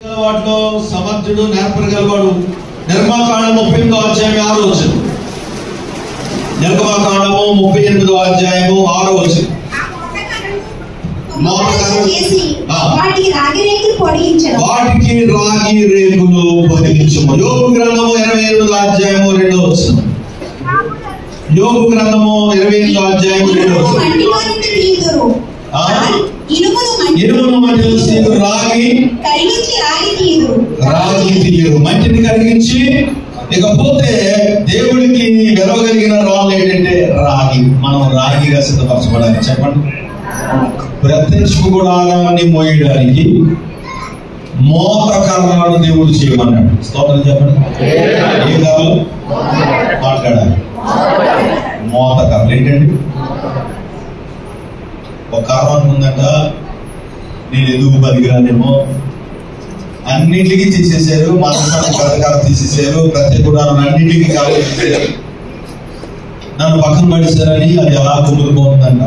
వాటిలో సమర్థుడు నేర్పగలవాడు. నిర్మాకాండం 38వ అధ్యాయం 6వ వచనం. నిర్మాకాండము 38వ అధ్యాయము 6వ వచనం. వాటికి రాగి రేకులు పొడిగించము. యోబు గ్రంథము 28వ అధ్యాయము 2వ వచనం. యోబు గ్రంథము 28వ అధ్యాయము 2వ వచనం. ఇనుమును మట్టిలో తీయుదురు, రాగి తీయురు. మట్టిని కరిగించి, ఇకపోతే దేవుడికి వెలవగలిగిన రాళ్ళు ఏంటంటే రాగి. మనం రాగిగా సిద్ధపరచబడాలి. చెప్పండి. ప్రత్యక్ష గుడారాన్ని మోయడానికి మోతకర్రలను దేవుడు చేయమన్నాడు. స్తోత్రం చెప్పండి. ఏ కర్రలు మాట్లాడాలి? మోతకర్రలు ఏంటండి? ఒక కర్ర ఉందట, నేను ఎందుకు పనికిరానేమో, అన్నింటికి తీసేశారు. మనసాన్ని కథకాలు తీసేశారు, ప్రత్యేక గుడారం అన్నింటికి కావాలి, నన్ను పక్కన పడేశారని అది ఎలా కుదురుపోతుందంట.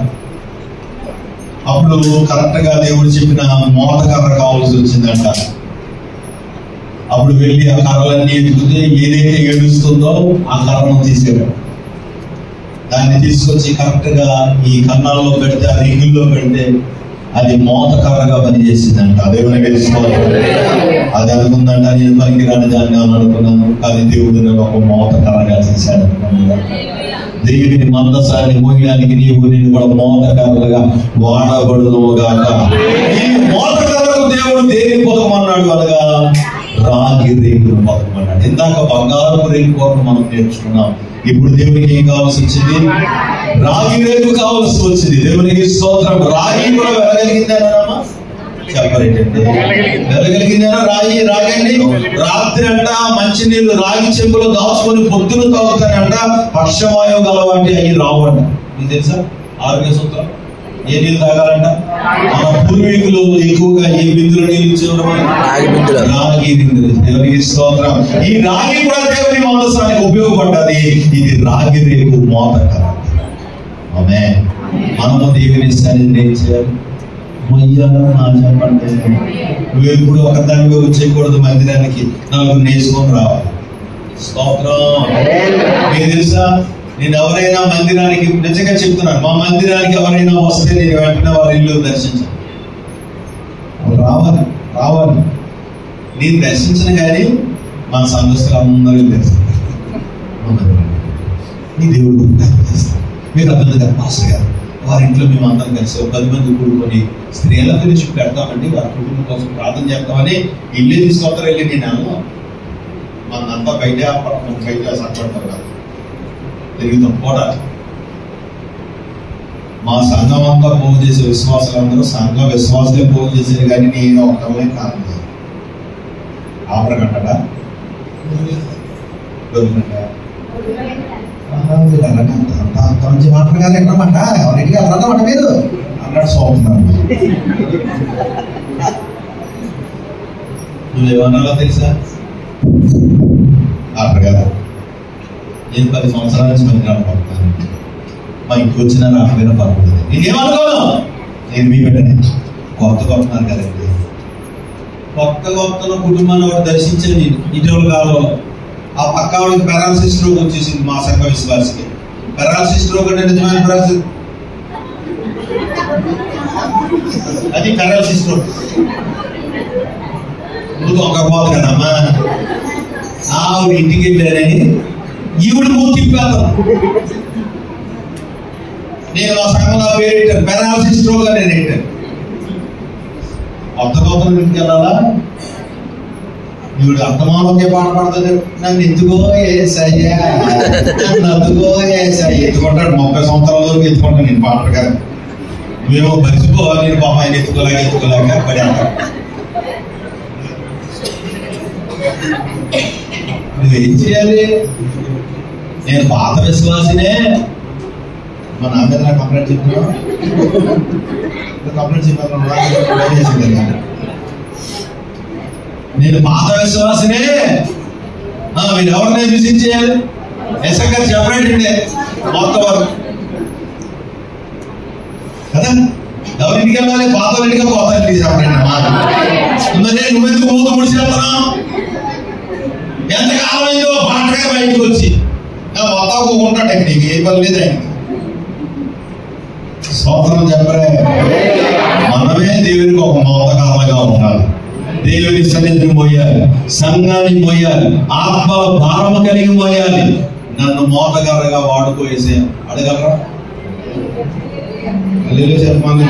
అప్పుడు కరెక్ట్ గా దేవుడు చెప్పిన మోతకర్ర కావాల్సి వచ్చిందంట. అప్పుడు వెళ్ళి ఆ కర్రలన్నీ ఎదుగుతే ఏదైతే ఏడుస్తుందో ఆ కర్రను తీసేవాడు. దాన్ని తీసుకొచ్చి కరెక్ట్ గా ఈ కన్నాల్లో పెడితే, ఆ రింగుల్లో పెడితే అది మోతకర్రగా పనిచేసిందంట. దేవుని తెలుసుకోవాలి. అది అనుకుందంట, నేను పనికిరాని దాన్ని అనుకున్నాను, కానీ దేవుడు నేను ఒక మోతకర్రగా చేశాడు. దేవుని మందసాన్ని మోయడానికి నేను కూడా మోతకర్రలుగా వాడబడుగాక. ఈ మోతకర్రకు దేవుడు దేని పొదమన్నాడు అనగా రాగి రేకులు పొదమన్నాడు. ఇందాక బంగారు రేకు కోసం మనం నేర్చుకున్నాం. ఇప్పుడు దేవునికి ఏం కావాల్సి వచ్చింది? రాగి రేకు కావాల్సి వచ్చింది. దేవునికి స్తోత్రం. రాగి కూడా వెళ్ళగలిగిందేనా? చెప్పలేదండి. వెళ్ళగలిగిందేనా? రాగండి. రాత్రి అంట మంచి నీళ్లు రాగి చెంబులో దాచుకొని పొద్దున తాగుతానంట. పక్షవాయువు గలవాటి అవి రావంట. మీకు తెలుసా? ఆరోగ్య సూత్రం. ఏ నీళ్ళు తాగాలంట? మన పూర్వీకులు ఎక్కువగా ఏ బిందులు నీళ్ళు ఇచ్చేవారు? రాగి బిందులు. దేవునికి స్తోత్రం. ఈ రాగి కూడా దేవుని మందసానికి ఉపయోగపడ్డది. ఇది రాగి రేకు మోతకర్ర. ఆమేన్. మనము దేవుని సన్నిధిని ఏం చేయాలి? చెప్పండి. నువ్వు ఎప్పుడు ఒకదానిగా వచ్చేయకూడదు. మందిరానికి నలుగురు నేర్చుకొని రావాలి. స్తోత్రం. మీకు తెలుసా, నేను ఎవరైనా మందిరానికి, నిజంగా చెప్తున్నాను, మా మందిరానికి ఎవరైనా వస్తే నేను వెంటనే వారి ఇల్లు దర్శించాను. రావాలి. నేను దర్శించను కానీ మా సంఘస్థులు అందరూ దర్శించారు. నీ దేవుడు చేస్తాను. మీరు అర్థం కదా మాస్టర్ గారు, వారింట్లో మేము అందరం కలిసి 10 మంది కూడుకొని స్త్రీల గురించి పెడతామండి, వారి కుటుంబం కోసం ప్రార్థన చేస్తామని ఇల్లు తీసుకొస్తారు. వెళ్ళి నేను మనంతా బయట సత్పడతారు కాదు, తిరుగుతాం పోవడానికి. మా సంఘం అంతా పోగు చేసే విశ్వాసాలందరూ సంఘ విశ్వాసలే పోగు చేసేది, కానీ నేను ఒక్కమే కాదు. ఆపరగంటడా అంత మంచి మాటలు కాదు ఎక్కడమంట, ఎవరింటికి వెళ్తామంట మీరు అన్నాడు సోపుతున్నాను. నువ్వేమన్నా తెలుసా? అక్కడ కదా నేను 10 సంవత్సరాల నుంచి మంది అనుకుంటున్నాను. మా ఇంటికి వచ్చినా రాకపోయినా పర్వాలేదు. నేనేమనుకోను, నేను మీ బిడ్డనే. కొత్తగా వస్తున్నారు కదండి, కొత్తలో కుటుంబాన్ని ఒకటి దర్శించాను నేను ఇటీవల కాలంలో. ఆ పక్క ఆవిడకి పెరాలసిస్ స్ట్రోక్ వచ్చేసింది. మా సంఘ విశ్వాసికి పెరాలసిస్ స్ట్రోక్ అంటే నిజమైన పెరాలసిస్, అది పెరాలసిస్ స్ట్రోక్. ముందు ఒక పోదు కదమ్మా. ఆవిడ ఇంటికి వెళ్ళారని ఈవిడ మూడు తిప్పాను. నేను ఆ సంఘంలో పేరు పెరాలసిస్ స్ట్రోక్ అని నేను ఏంటాను. కొత్త ఇంటికి వెళ్ళాలా? ఈవిడ అర్థమానకే పాట పడుతుంది. నన్ను ఎందుకో ఏసయ్యా, నన్ను అందుకో ఏసయ్య. ఎత్తుకుంటాడు 30 సంవత్సరాల వరకు ఎత్తుకుంటాను నేను పాట గారు. మేము బతికిపోవాలి. నేను పాప ఆయన ఎత్తుకోలేక పడి అంటారు. నువ్వేం చేయాలి? నేను పాత విశ్వాసినే. మా నాన్న నాకు కంప్లైంట్ చెప్తున్నా, కంప్లైంట్ చెప్పాను. నేను పాత విశ్వాసినే. మీరు ఎవరిని విజిట్ చేయాలి? ఎస్ఐ గారు చెప్పండి మొత్తం వారు కదా. ఎవరింటికి వెళ్ళాలి? పాత ఇంటికి, కొత్త ఇంటికి చెప్పండి. నువ్వెందుకు మూత ముడిచి బయటకు వచ్చి మొత్తం ఉంటాడు, నీకు ఏ పని లేదు ఆయన. స్తోత్రం చెప్పరే. మనమే దేవునికి ఒక మోతకారగా ఉండాలి. దేవుని సన్నిధిని మోయాలి, సంఘాన్ని మోయాలి, ఆత్మల భారము కలిగి మోయాలి. నన్ను మోతగారగా వాడుకోవేసే అడగలరా? చెప్పాలి.